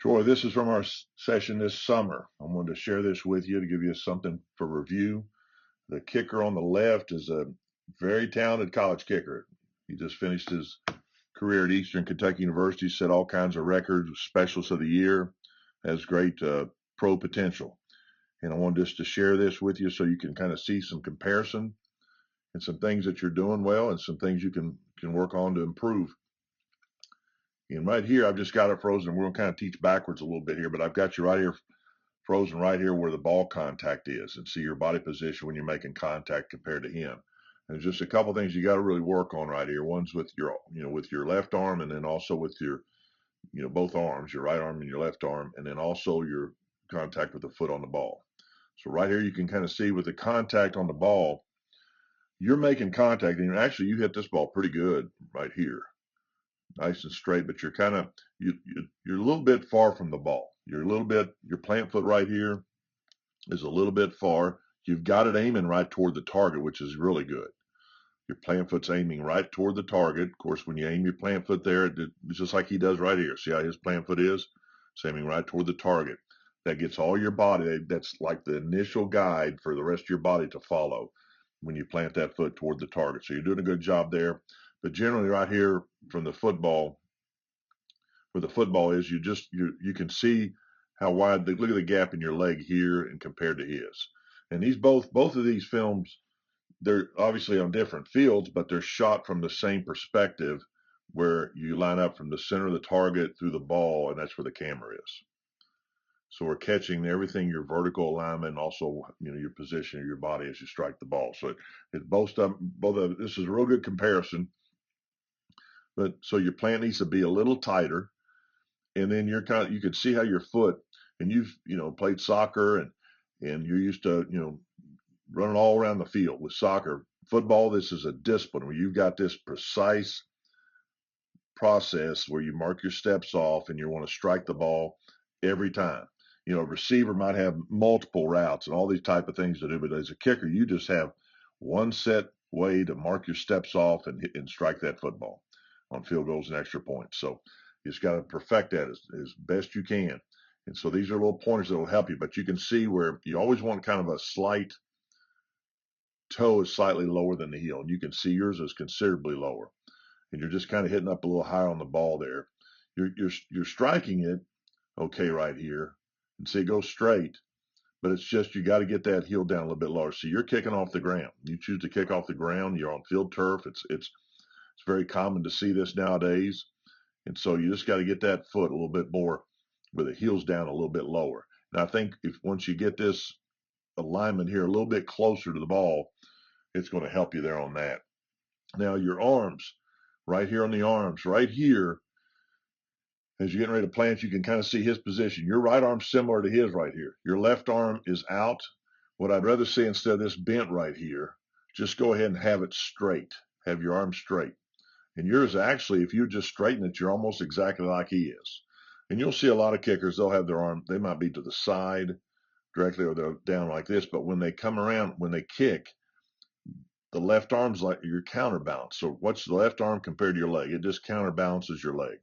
Troy, this is from our session this summer. I wanted to share this with you to give you something for review. The kicker on the left is a very talented college kicker. He just finished his career at Eastern Kentucky University, set all kinds of records, specialist of the year, has great pro potential. And I wanted just to share this with you so you can kind of see some comparison and some things that you're doing well and some things you can work on to improve. And right here, I've just got it frozen. We're going to kind of teach backwards a little bit here, but I've got you right here frozen right here where the ball contact is, and see your body position when you're making contact compared to him. And there's just a couple things you got to really work on right here. One's with your left arm, and then also with your both arms, your right arm and your left arm, and then also your contact with the foot on the ball. So right here you can kind of see with the contact on the ball, you're making contact, and actually you hit this ball pretty good right here, nice and straight, but you're kind of you're a little bit far from the ball. You're a little bit, your plant foot right here is a little bit far. You've got it aiming right toward the target, which is really good. Your plant foot's aiming right toward the target. Of course, when you aim your plant foot there, it's just like he does right here. See how his plant foot is? It's aiming right toward the target. That gets all your body. That's like the initial guide for the rest of your body to follow when you plant that foot toward the target. So you're doing a good job there. But generally right here from the football, where the football is, you can see how wide look at the gap in your leg here and compared to his. And these both of these films, they're obviously on different fields, but they're shot from the same perspective where you line up from the center of the target through the ball, and that's where the camera is. So we're catching everything, your vertical alignment, and also your position of your body as you strike the ball. So it's both of this is a real good comparison. But so your plant needs to be a little tighter, and then you can see how your foot, and you've played soccer and you're used to running all around the field. With soccer, football, this is a discipline where you've got this precise process where you mark your steps off and you want to strike the ball every time. A receiver might have multiple routes and all these type of things to do, but as a kicker, you just have one set way to mark your steps off and strike that football on field goals and extra points. So you just got to perfect that as best you can. And so these are little pointers that will help you, but you can see where you always want kind of a slight toe is slightly lower than the heel, and you can see yours is considerably lower, and you're just kind of hitting up a little higher on the ball there. You're striking it okay right here, and see it goes straight, but it's just you got to get that heel down a little bit lower. So you're kicking off the ground. You choose to kick off the ground. You're on field turf. It's very common to see this nowadays, and so you just got to get that foot a little bit more with the heels down a little bit lower. And I think if once you get this alignment here a little bit closer to the ball, it's going to help you there on that. Now your arms, right here on the arms, right here, as you're getting ready to plant, you can kind of see his position. Your right arm's similar to his right here. Your left arm is out. What I'd rather see instead of this bent right here, just go ahead and have it straight. Have your arm straight. And yours actually, if you just straighten it, you're almost exactly like he is. And you'll see a lot of kickers, they'll have their arm, they might be to the side directly or they're down like this, but when they come around, when they kick, the left arm's like your counterbalance. So what's the left arm compared to your leg? It just counterbalances your leg.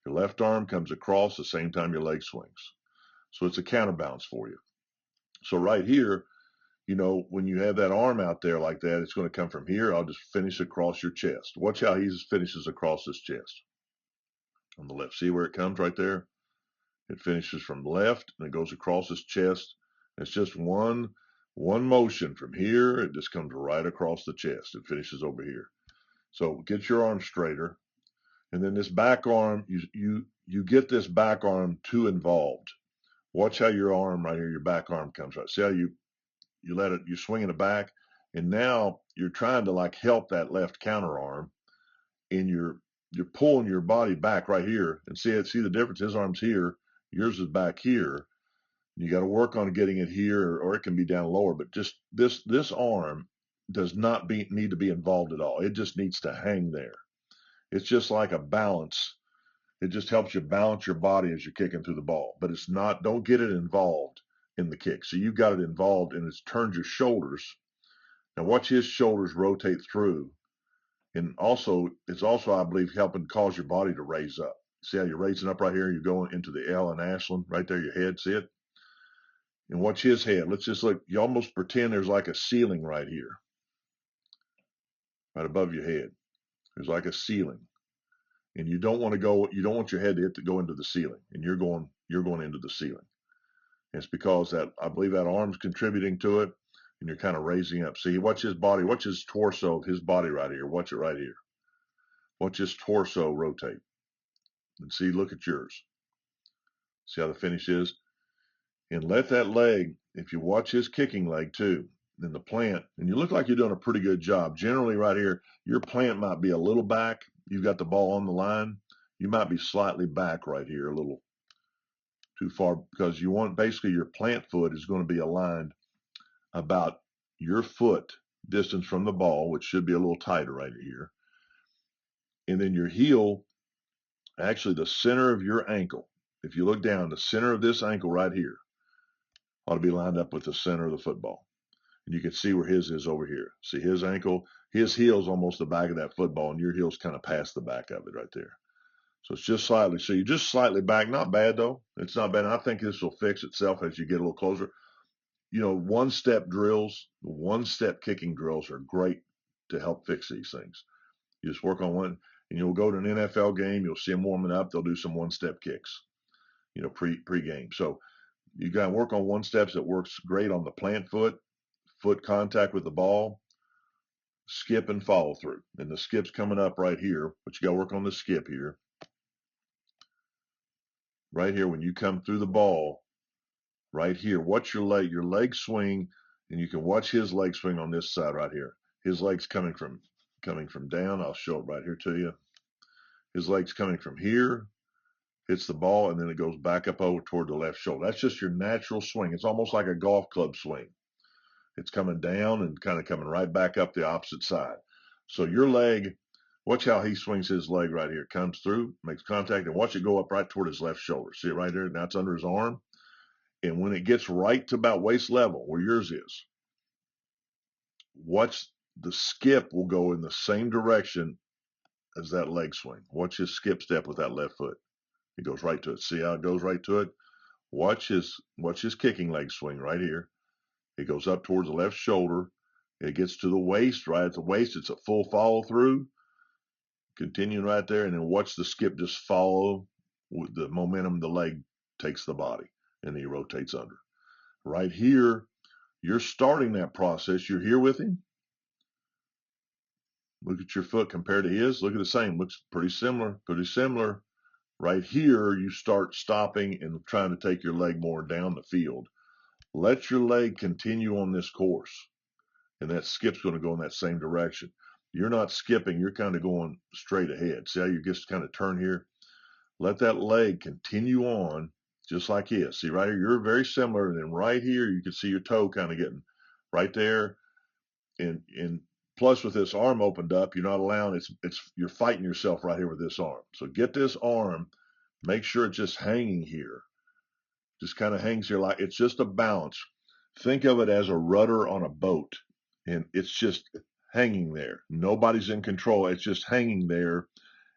Your left arm comes across the same time your leg swings. So it's a counterbalance for you. So right here, when you have that arm out there like that, it's going to come from here. I'll just finish across your chest. Watch how he finishes across his chest on the left. See where it comes right there? It finishes from left and it goes across his chest. It's just one motion from here. It just comes right across the chest. It finishes over here. So get your arm straighter. And then this back arm, you get this back arm too involved. Watch how your arm right here, your back arm comes right. See how you let it, you're swinging it back, and now you're trying to like help that left counter arm, and you're pulling your body back right here, and see the difference. His arm's here, yours is back here. You got to work on getting it here, or it can be down lower. But just this arm does not need to be involved at all. It just needs to hang there. It's just like a balance. It just helps you balance your body as you're kicking through the ball. But it's not, don't get it involved in the kick. So you've got it involved, and it's turned your shoulders. Now watch his shoulders rotate through. And also, it's also, I believe, helping cause your body to raise up. See how you're raising up right here? You're going into the L in Ashland, right there, your head, see it? And watch his head. Let's just look. You almost pretend there's like a ceiling right here, right above your head. There's like a ceiling. And you don't want to go, you don't want your head to go into the ceiling. And you're going into the ceiling. And it's because that, I believe that arm's contributing to it. And you're kind of raising up. See, watch his body, watch his torso, his body right here. Watch it right here. Watch his torso rotate. And see, look at yours. See how the finish is? And let that leg, if you watch his kicking leg too, in the plant, and you look like you're doing a pretty good job. Generally right here, your plant might be a little back. You've got the ball on the line. You might be slightly back right here, a little too far, because you want basically your plant foot is going to be aligned about your foot distance from the ball, which should be a little tighter right here. And then your heel, actually the center of your ankle, if you look down, the center of this ankle right here ought to be lined up with the center of the football. And you can see where his is over here. See his ankle, his heel's almost the back of that football, and your heel's kind of past the back of it right there. So it's just slightly. So you're just slightly back. Not bad, though. It's not bad. I think this will fix itself as you get a little closer. You know, one-step drills, one-step kicking drills are great to help fix these things. You just work on one, and you'll go to an NFL game. You'll see them warming up. They'll do some one-step kicks, you know, pre-game. So you got to work on one steps. That works great on the plant foot contact with the ball, skip and follow through. And the skip's coming up right here, but you got to work on the skip here. Right here, when you come through the ball, right here, watch your leg swing, and you can watch his leg swing on this side right here. His leg's coming from down. I'll show it right here to you. His leg's coming from here, hits the ball, and then it goes back up over toward the left shoulder. That's just your natural swing. It's almost like a golf club swing. It's coming down and kind of coming right back up the opposite side. So your leg, watch how he swings his leg right here. Comes through, makes contact, and watch it go up right toward his left shoulder. See it right there? Now it's under his arm. And when it gets right to about waist level, where yours is, watch the skip will go in the same direction as that leg swing. Watch his skip step with that left foot. It goes right to it. See how it goes right to it? Watch his kicking leg swing right here. It goes up towards the left shoulder. It gets to the waist, right at the waist. It's a full follow through. Continuing right there, and then watch the skip just follow with the momentum. The leg takes the body, and he rotates under. Right here, you're starting that process. You're here with him. Look at your foot compared to his. Look at the same. Looks pretty similar. Pretty similar. Right here, you start stopping and trying to take your leg more down the field. Let your leg continue on this course, and that skip's going to go in that same direction. You're not skipping. You're kind of going straight ahead. See how you just kind of turn here? Let that leg continue on just like his. See right here, you're very similar. And then right here, you can see your toe kind of getting right there. And plus with this arm opened up, you're not allowing, you're fighting yourself right here with this arm. So get this arm, make sure it's just hanging here. Just kind of hangs here like it's just a balance. Think of it as a rudder on a boat, and it's just hanging there. Nobody's in control. It's just hanging there.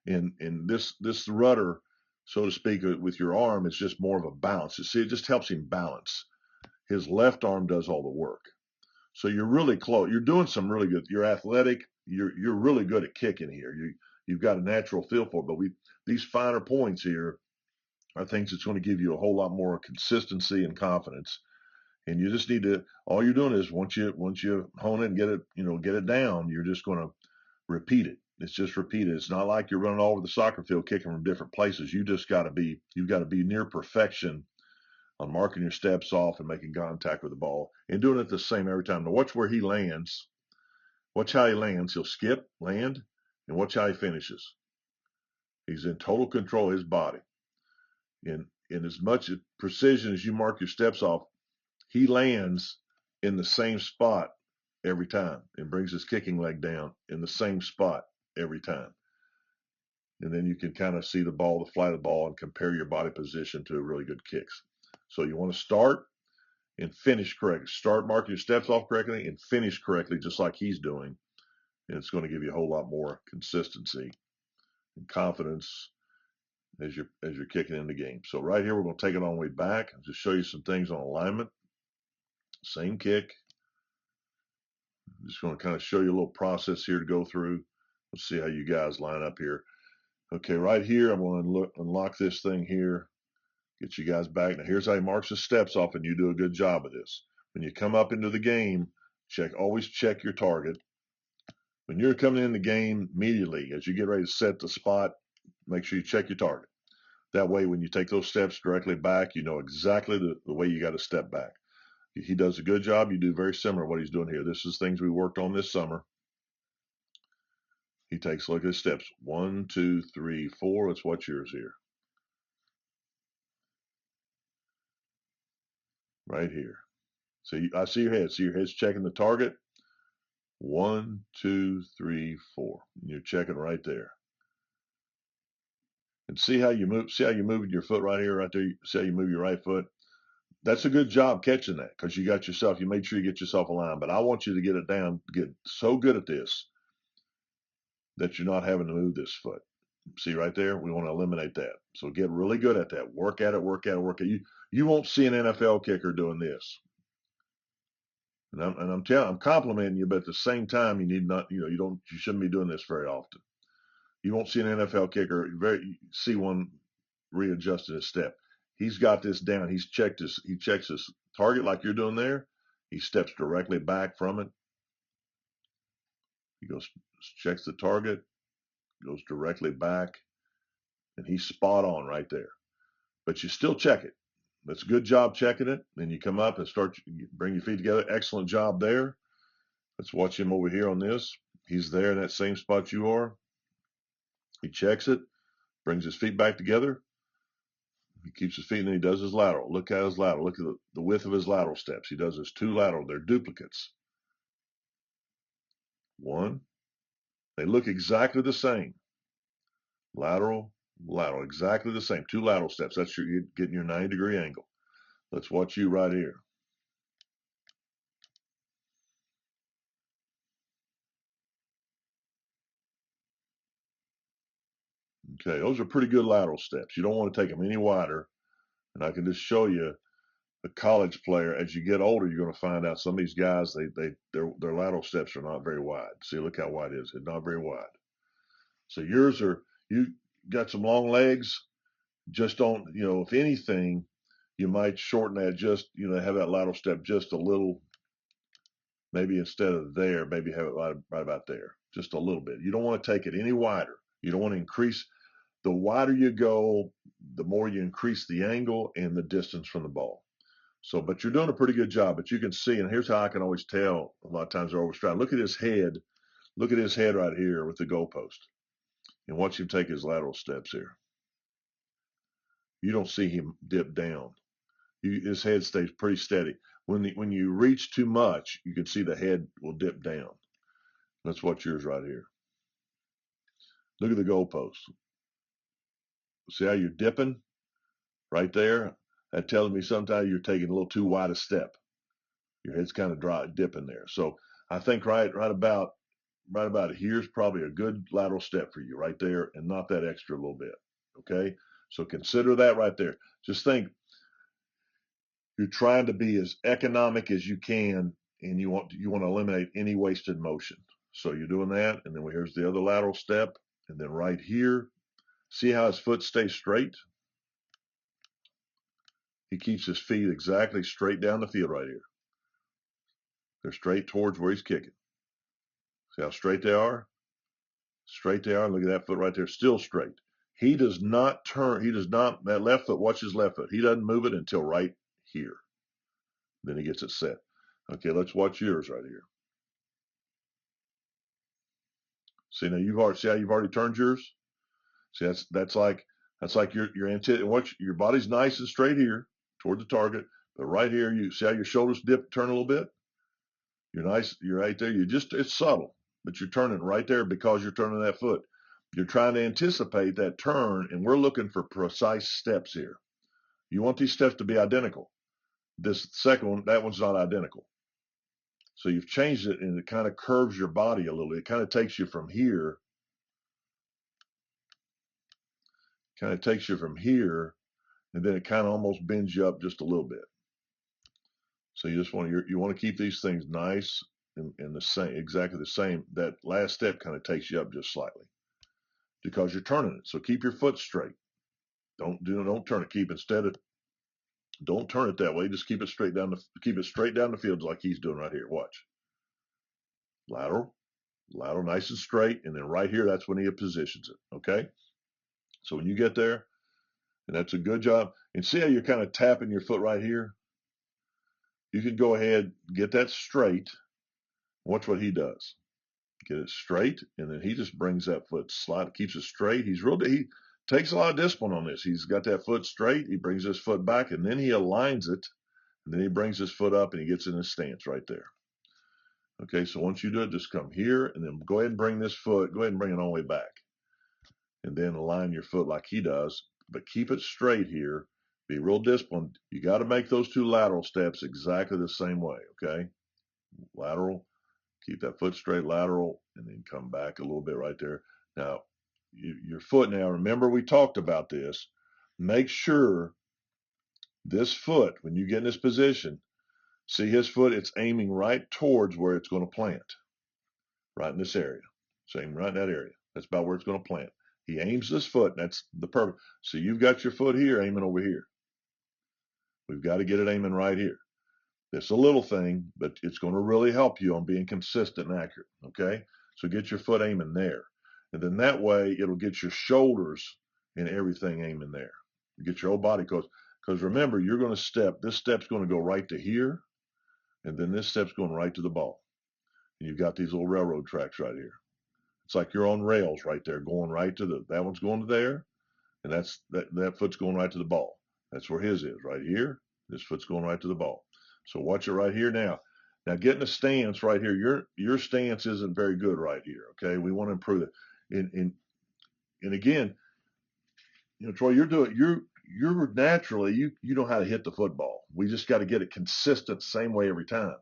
And this rudder, so to speak, with your arm is just more of a balance. You see, it just helps him balance. His left arm does all the work. So you're really close. You're doing some really good. You're athletic. You're really good at kicking here. You've got a natural feel for it. But these finer points here are things that's going to give you a whole lot more consistency and confidence. And you just need to. All you're doing is once you hone it and get it down, you're just going to repeat it. It's just repeated. It's not like you're running all over the soccer field kicking from different places. You've got to be near perfection on marking your steps off and making contact with the ball and doing it the same every time. Now watch where he lands. Watch how he lands. He'll skip, land, and watch how he finishes. He's in total control of his body. In as much precision as you mark your steps off, he lands in the same spot every time and brings his kicking leg down in the same spot every time. And then you can kind of see the flight of the ball, and compare your body position to really good kicks. So you want to start and finish correctly. Start marking your steps off correctly and finish correctly, just like he's doing. And it's going to give you a whole lot more consistency and confidence as you're kicking in the game. So right here, we're going to take it all the way back and just show you some things on alignment. Same kick. I'm just going to kind of show you a little process here to go through. Let's see how you guys line up here. Okay, right here, I'm going to unlock this thing here, get you guys back. Now, here's how he marks the steps off, and you do a good job of this. When you come up into the game, always check your target. When you're coming in the game immediately, as you get ready to set the spot, make sure you check your target. That way, when you take those steps directly back, you know exactly the way you got to step back. He does a good job. You do very similar to what he's doing here. This is things we worked on this summer. He takes a look at his steps. 1, 2, 3, 4. Let's watch yours here. Right here. So I see your head. See your head's checking the target. 1, 2, 3, 4. And you're checking right there. And see how you move. See how you moving your foot right here, right there. See how you move your right foot. That's a good job catching that because you got yourself. You made sure you get yourself aligned. But I want you to get it down. Get so good at this that you're not having to move this foot. See right there? We want to eliminate that. So get really good at that. Work at it. Work at it. Work at it. You won't see an NFL kicker doing this. And I'm telling, I'm complimenting you, but at the same time, you shouldn't be doing this very often. You won't see an NFL kicker see one readjusting his step. He's got this down. He checks his target like you're doing there. He steps directly back from it. He goes, checks the target, goes directly back, and he's spot on right there. But you still check it. That's a good job checking it. Then you come up and bring your feet together. Excellent job there. Let's watch him over here on this. He's there in that same spot you are. He checks it, brings his feet back together. He keeps his feet, and then he does his lateral. Look at his lateral. Look at the width of his lateral steps. He does his 2 lateral. They're duplicates. 1. They look exactly the same. Lateral, lateral, exactly the same. 2 lateral steps. That's you're getting your 90-degree angle. Let's watch you right here. Okay, those are pretty good lateral steps. You don't want to take them any wider. And I can just show you the college player. As you get older, you're going to find out some of these guys, their lateral steps are not very wide. See, look how wide it is. It's not very wide. So you got some long legs. Just don't, if anything, you might shorten that just, have that lateral step just a little. Maybe instead of there, maybe have it right about there, just a little bit. You don't want to take it any wider. You don't want to increase. The wider you go, the more you increase the angle and the distance from the ball. So, but you're doing a pretty good job. But you can see, and here's how I can always tell a lot of times they're overstride. Look at his head. Look at his head right here with the goalpost. And watch him take his lateral steps here. You don't see him dip down. His head stays pretty steady. When you reach too much, you can see the head will dip down. Let's watch yours right here. Look at the goalpost. See how you're dipping right there? That tells me sometimes you're taking a little too wide a step. Your head's kind of dry, dipping there. So I think right about here's probably a good lateral step for you right there, and not that extra little bit. Okay, so consider that right there. Just think you're trying to be as economic as you can, and you want to eliminate any wasted motion. So you're doing that, and then here's the other lateral step, and then right here, see how his foot stays straight? He keeps his feet exactly straight down the field right here. They're straight towards where he's kicking. See how straight they are? Straight they are. Look at that foot right there, still straight. He does not turn. That left foot, watch his left foot. He doesn't move it until right here. Then he gets it set. Okay, let's watch yours right here. See, now see how you've already turned yours? See, that's like your antenna. Your body's nice and straight here toward the target, but right here, you see how your shoulders turn a little bit? You're nice, you're right there. It's subtle, but you're turning right there because you're turning that foot. You're trying to anticipate that turn, and we're looking for precise steps here. You want these steps to be identical. This second one, that one's not identical. So you've changed it, and it kind of curves your body a little. It kind of takes you from here kind of takes you from here, and then it kind of almost bends you up just a little bit. So you just want to you want to keep these things nice and the same, exactly the same. That last step kind of takes you up just slightly because you're turning it. So keep your foot straight. Don't turn it. Don't turn it that way. Just keep it straight down the field like he's doing right here. Watch. Lateral, lateral, nice and straight, and then right here, that's when he positions it. Okay. So when you get there, and that's a good job. And see how you're kind of tapping your foot right here? You can go ahead, get that straight. Watch what he does. Get it straight, and then he just brings that foot slide, keeps it straight. He takes a lot of discipline on this. He's got that foot straight. He brings his foot back, and then he aligns it, and then he brings his foot up, and he gets in his stance right there. Okay, so once you do it, just come here, and then go ahead and bring this foot. Go ahead and bring it all the way back, and then align your foot like he does, but keep it straight here. Be real disciplined. You got to make those two lateral steps exactly the same way. Okay, lateral. Keep that foot straight, lateral, and then come back a little bit right there. Now, your foot, now remember we talked about this. Make sure this foot, when you get in this position, see his foot, it's aiming right towards where it's going to plant, right in this area. It's aiming right in that area. That's about where it's going to plant. He aims this foot, and that's the perfect. So you've got your foot here aiming over here. We've got to get it aiming right here. It's a little thing, but it's going to really help you on being consistent and accurate. Okay, so get your foot aiming there, and then that way it'll get your shoulders and everything aiming there. Get your whole body, because remember, you're going to step. This step's going to go right to here, and then this step's going right to the ball. And you've got these little railroad tracks right here. It's like you're on rails right there, going right to that one's going to there, and that foot's going right to the ball. That's where his is, right here. This foot's going right to the ball. So watch it right here now. Now getting a stance right here, your stance isn't very good right here. Okay, we want to improve it. And again, Troy, you're naturally you know how to hit the football. We just got to get it consistent, same way every time.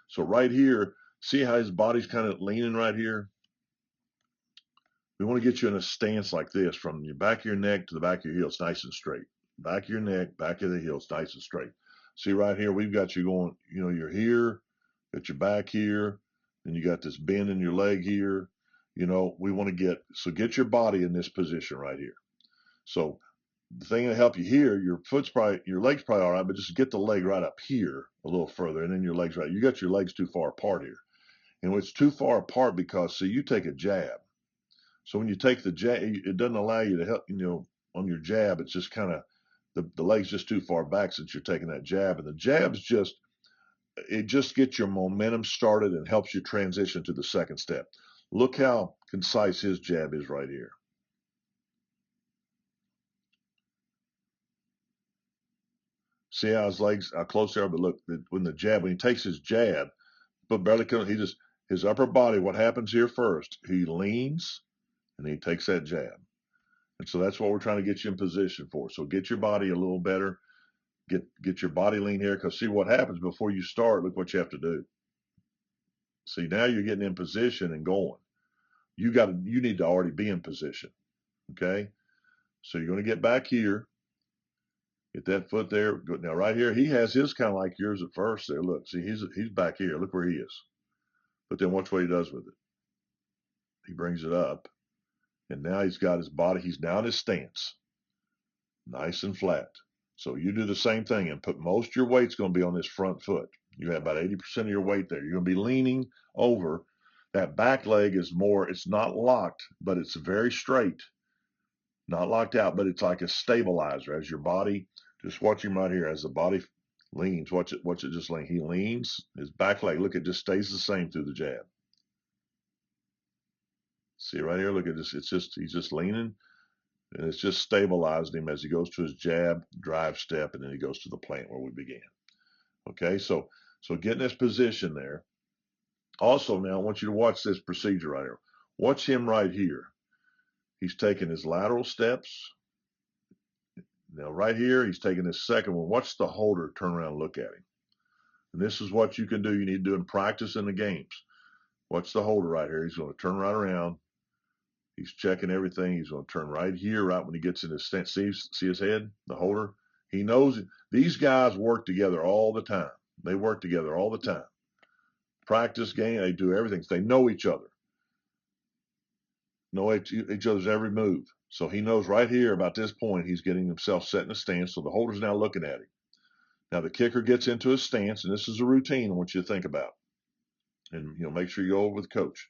So right here, see how his body's kind of leaning right here. We want to get you in a stance like this, from your back of your neck to the back of your heels, nice and straight. Back of your neck, back of the heels, nice and straight. See right here, we've got you going, you're here, got your back here, and you got this bend in your leg here. We want to get your body in this position right here. So the thing that help you here, your leg's probably all right, but just get the leg right up here a little further, and then your leg's right. You got your legs too far apart here. And it's too far apart because, see, you take a jab. So when you take the jab, it doesn't allow you to help, on your jab. It's just kind of, the leg's just too far back since you're taking that jab. And the jab's it just gets your momentum started and helps you transition to the second step. Look how concise his jab is right here. See how his legs, how close they are, but look, when he takes his jab, but barely his upper body, what happens here first, he leans and he takes that jab. And so that's what we're trying to get you in position for. So get your body a little better. Get your body lean here, because see what happens before you start. Look what you have to do. See, now you're getting in position and going. You need to already be in position. Okay. So you're going to get back here. Get that foot there. Now right here, he has his kind of like yours at first there. Look, see, he's back here. Look where he is. But then watch what he does with it. He brings it up. And now he's got his body. He's now in his stance. Nice and flat. So you do the same thing, and put most of your weight's going to be on this front foot. You have about 80% of your weight there. You're going to be leaning over. That back leg is more, it's not locked, but it's very straight. Not locked out, but it's like a stabilizer as your body. Just watch him right here as the body leans. Watch it just lean. He leans. His back leg, look, it just stays the same through the jab. See right here, look at this. He's just leaning. And it's just stabilized him as he goes to his jab, drive step, and then he goes to the plant where we began. Okay, so get in this position there. Also, now I want you to watch this procedure right here. Watch him right here. He's taking his lateral steps. Now right here, he's taking his second one. Watch the holder turn around and look at him. And this is what you can do. You need to do in practice in the games. Watch the holder right here. He's going to turn right around. He's checking everything. He's going to turn right here, right when he gets in his stance. See his head, the holder? He knows it. These guys work together all the time. They work together all the time. Practice game, they do everything. They know each other. Know each other's every move. So he knows right here about this point, he's getting himself set in a stance. So the holder's now looking at him. Now the kicker gets into his stance, and this is a routine I want you to think about. And make sure you go over with coach.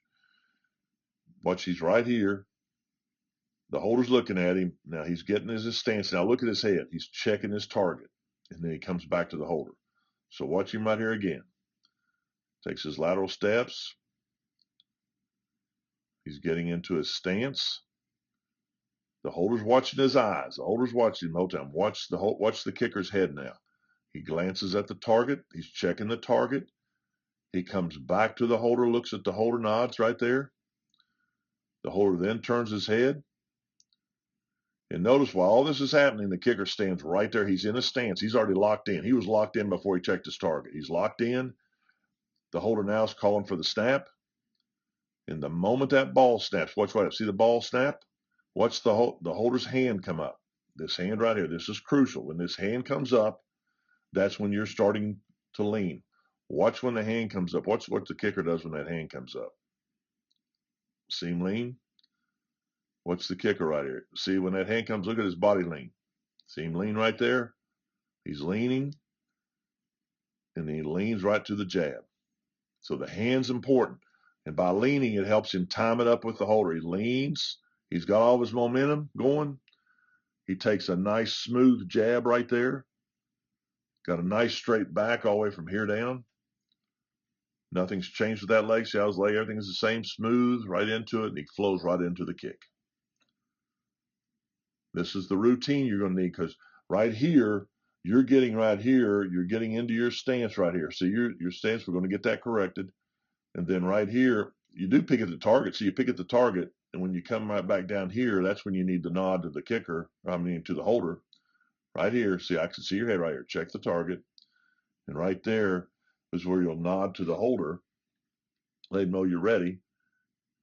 Watch, he's right here. The holder's looking at him. Now he's getting his stance. Now look at his head. He's checking his target. And then he comes back to the holder. So watch him right here again. Takes his lateral steps. He's getting into his stance. The holder's watching his eyes. The holder's watching him the whole time. Watch the kicker's head now. He glances at the target. He's checking the target. He comes back to the holder, looks at the holder, nods right there. The holder then turns his head. And notice while all this is happening, the kicker stands right there. He's in a stance. He's already locked in. He was locked in before he checked his target. He's locked in. The holder now is calling for the snap. And the moment that ball snaps, watch right up. See the ball snap? Watch the holder's hand come up. This hand right here. This is crucial. When this hand comes up, that's when you're starting to lean. Watch when the hand comes up. Watch what the kicker does when that hand comes up. See him lean? Watch the kicker right here. See when that hand comes, look at his body lean. See him lean right there? He's leaning, and then he leans right to the jab. So the hand's important. And by leaning, it helps him time it up with the holder. He leans. He's got all of his momentum going. He takes a nice smooth jab right there. Got a nice straight back all the way from here down. Nothing's changed with that leg. See how his leg, everything's the same, smooth, right into it, and he flows right into the kick. This is the routine you're going to need, because right here, you're getting into your stance right here. So your stance, we're going to get that corrected. And then right here, you do pick at the target. So you pick at the target, and when you come right back down here, that's when you need to nod to the kicker, to the holder. Right here, see, I can see your head right here. Check the target. And right there is where you'll nod to the holder. Let him know you're ready.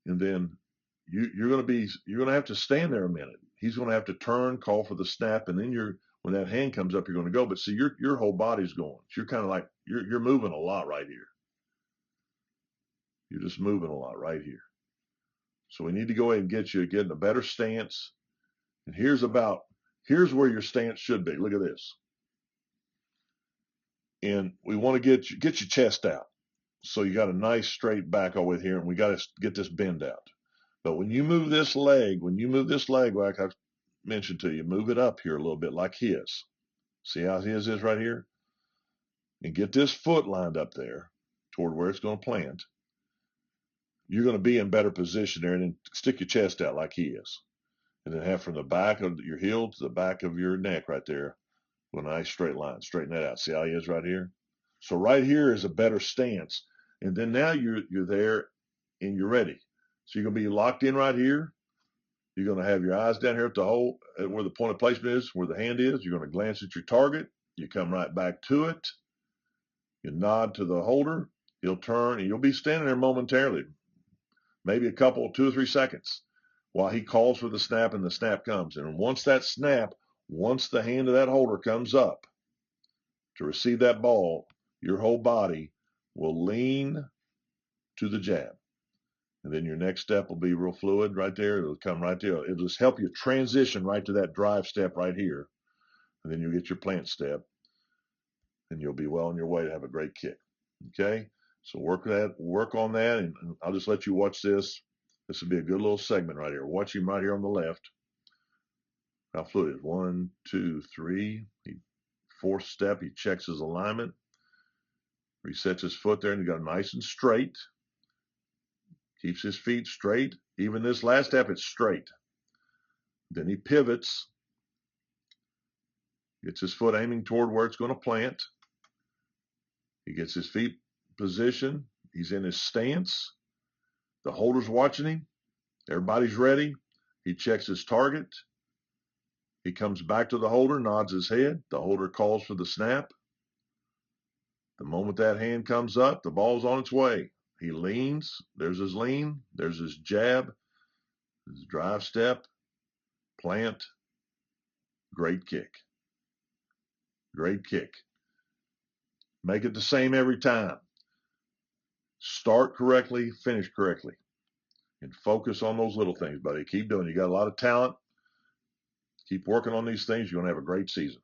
And then you're going to have to stand there a minute. He's going to have to turn, call for the snap, and then when that hand comes up, you're going to go. But see, your whole body's going. So you're kind of like you're moving a lot right here. You're just moving a lot right here. So we need to go ahead and get in a better stance. And here's where your stance should be. Look at this. And we want to get your chest out. So you got a nice straight back over here, and we got to get this bend out. But when you move this leg, like I've mentioned to you, move it up here a little bit like his. See how his is right here? And get this foot lined up there toward where it's going to plant. You're going to be in better position there, and then stick your chest out like he is. And then have from the back of your heel to the back of your neck right there with a nice straight line. Straighten that out. See how he is right here? So right here is a better stance. And then now you're there and you're ready. So you're going to be locked in right here. You're going to have your eyes down here at the hole, where the point of placement is, where the hand is. You're going to glance at your target. You come right back to it. You nod to the holder. He'll turn, and you'll be standing there momentarily, maybe a couple, 2 or 3 seconds, while he calls for the snap, and the snap comes. And once the hand of that holder comes up to receive that ball, your whole body will lean to the jab. And then your next step will be real fluid right there. It'll come right there. It'll just help you transition right to that drive step right here. And then you'll get your plant step, and you'll be well on your way to have a great kick. Okay? So work on that, and I'll just let you watch this. This will be a good little segment right here. Watch him right here on the left. How fluid it is. 1, 2, 3. Fourth step, he checks his alignment. Resets his foot there, and he got nice and straight. Keeps his feet straight. Even this last step, it's straight. Then he pivots. Gets his foot aiming toward where it's going to plant. He gets his feet positioned. He's in his stance. The holder's watching him. Everybody's ready. He checks his target. He comes back to the holder, nods his head. The holder calls for the snap. The moment that hand comes up, the ball's on its way. He leans. There's his lean. There's his jab. Drive step, plant, great kick. Great kick. Make it the same every time. Start correctly, finish correctly, and focus on those little things, buddy. Keep doing it. You got a lot of talent. Keep working on these things. You're going to have a great season.